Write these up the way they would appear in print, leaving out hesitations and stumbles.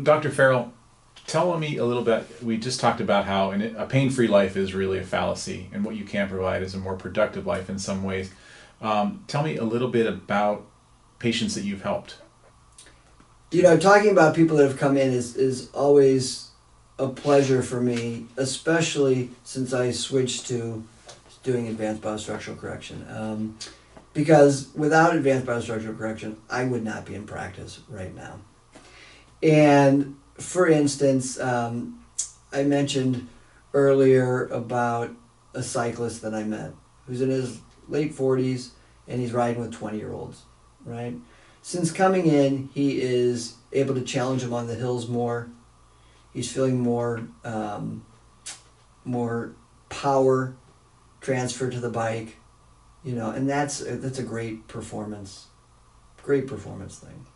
Dr. Farrell, tell me a little bit. We just talked about how a pain-free life is really a fallacy, and what you can provide is a more productive life in some ways. Tell me a little bit about patients that you've helped. You know, talking about people that have come in is always a pleasure for me, especially since I switched to doing advanced biostructural correction. Because without advanced biostructural correction, I would not be in practice right now. And for instance, I mentioned earlier about a cyclist that I met who's in his late 40s and he's riding with 20-year-olds, right? Since coming in, he is able to challenge them on the hills more. He's feeling more power transfer to the bike, you know, and that's a great performance thing.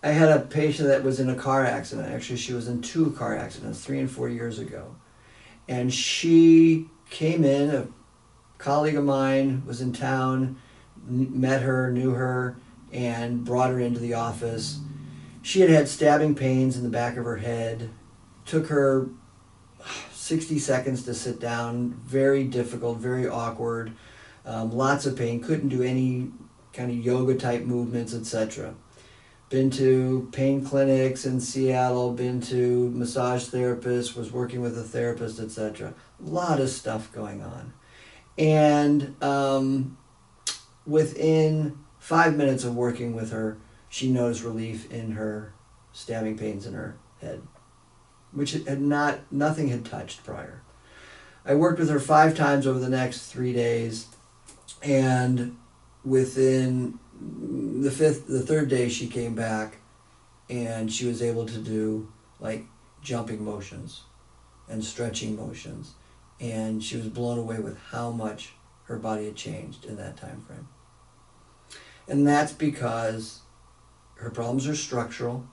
I had a patient that was in a car accident. Actually, she was in 2 car accidents 3 and 4 years ago. And she came in, a colleague of mine was in town, met her, knew her, and brought her into the office. She had had stabbing pains in the back of her head. Took her 60 seconds to sit down. Very difficult, very awkward. Lots of pain. Couldn't do any kind of yoga type movements, etc. Been to pain clinics in Seattle, been to massage therapists, was working with a therapist, etc. A lot of stuff going on. And within 5 minutes of working with her, she noticed relief in her stabbing pains in her head, which nothing had touched prior. I worked with her 5 times over the next 3 days, and within the 3rd day she came back and she was able to do like jumping motions and stretching motions, and she was blown away with how much her body had changed in that time frame. And that's because her problems are structural,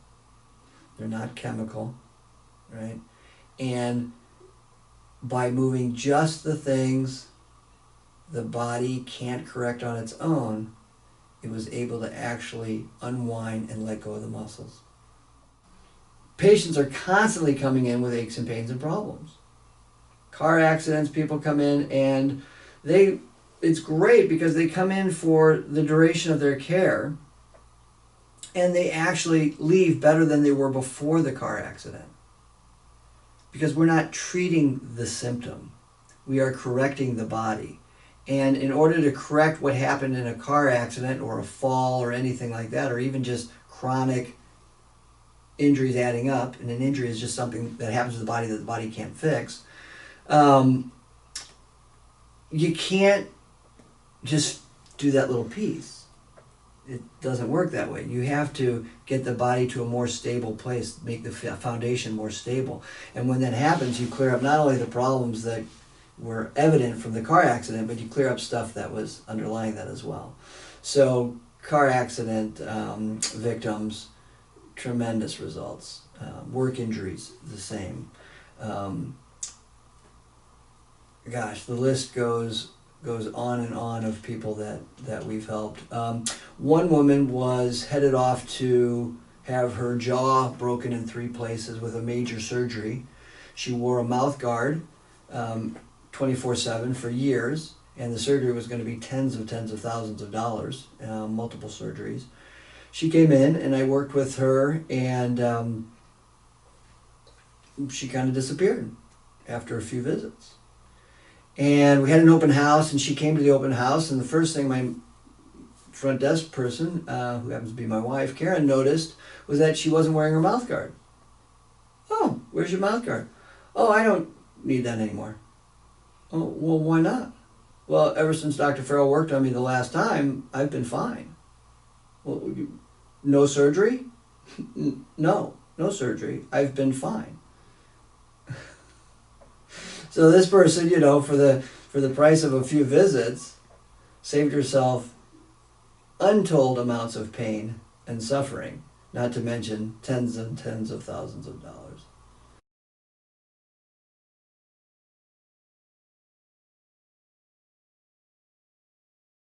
they're not chemical, right? And by moving just the things the body can't correct on its own, it was able to actually unwind and let go of the muscles. Patients are constantly coming in with aches and pains and problems. Car accidents, people come in and it's great because they come in for the duration of their care and they actually leave better than they were before the car accident. Because we're not treating the symptom, we are correcting the body. And in order to correct what happened in a car accident or a fall or anything like that, or even just chronic injuries adding up, and an injury is just something that happens to the body that the body can't fix, you can't just do that little piece. It doesn't work that way. You have to get the body to a more stable place, make the foundation more stable. And when that happens, you clear up not only the problems that were evident from the car accident, but you clear up stuff that was underlying that as well. So car accident victims, tremendous results. Work injuries, the same. Gosh, the list goes on and on of people that we've helped. One woman was headed off to have her jaw broken in 3 places with a major surgery. She wore a mouth guard 24/7 for years, and the surgery was going to be tens of thousands of dollars, multiple surgeries. She came in and I worked with her, and she kind of disappeared after a few visits. And we had an open house, and she came to the open house, and the first thing my front desk person, who happens to be my wife, Karen, noticed was that she wasn't wearing her mouth guard. Oh, where's your mouth guard? Oh, I don't need that anymore. Oh, well, why not? Well, ever since Dr. Farrell worked on me the last time, I've been fine. Well, no surgery? No surgery. I've been fine. So this person, you know, for the price of a few visits, saved herself untold amounts of pain and suffering, not to mention tens and tens of thousands of dollars.